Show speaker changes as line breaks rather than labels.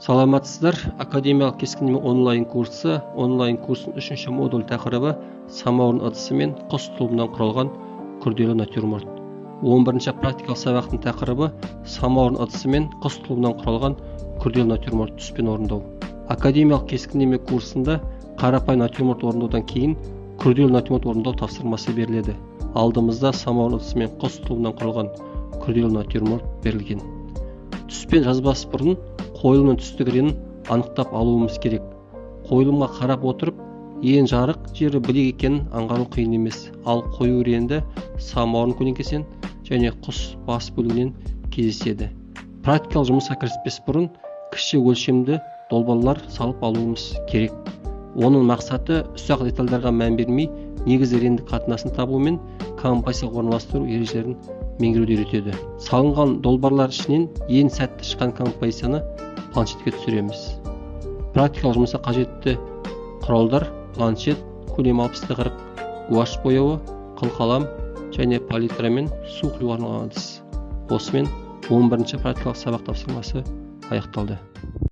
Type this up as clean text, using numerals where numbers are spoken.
Саламатсыздар. Академиялық кескіндеме онлайн курсы. Онлайн курстың 3-ші модуль тақырыбы самаурын ыдысы мен құс тұлыбынан құралған күрделі натюрморт. 11-ші практикалық сабақтың тақырыбы самаурын ыдысы мен құс тұлыбынан құралған күрделі натюрморт түспен орындау. Академиялық кескіндеме курсында қарапайым натюрморт орындаудан кейін күрделі натюрморт орындау тапсырмасы беріледі. Алдымызда самаурын ыдысы мен құс тұлыбынан құралған күрделі натюрморт берілген. Түспен жазбас бұрын қойылымның түстік реңін анықтап алуымыз керек. Қойылымға қарап отырып, ең жарық жері білек екенін аңғару қиын емес. Ал қою реңді самаурын көлеңкесінен және құс бас бөлігінен кездеседі. Практикалық жұмысқа кіріспес бұрын кіші өлшемді долбарлар салып алуымыз керек. Оның мақсаты ұсақ детальдарға мән бермей, негізгі реңдік қатынасын табу мен композицияға орналастыру ережелерін меңгеруді үйретеді. Салынған долбарлар ішінен ең сәтті шыққан композицияны планшетке түсіреміз. Практикалық жұмысқа қажетті құралдар: планшет, көлемі 60-40, гуашь бояуы, қылқалам және палитрамен су құюға арналған ыдыс. Осымен 11-ші практикалық сабақ тапсырмасы аяқталды.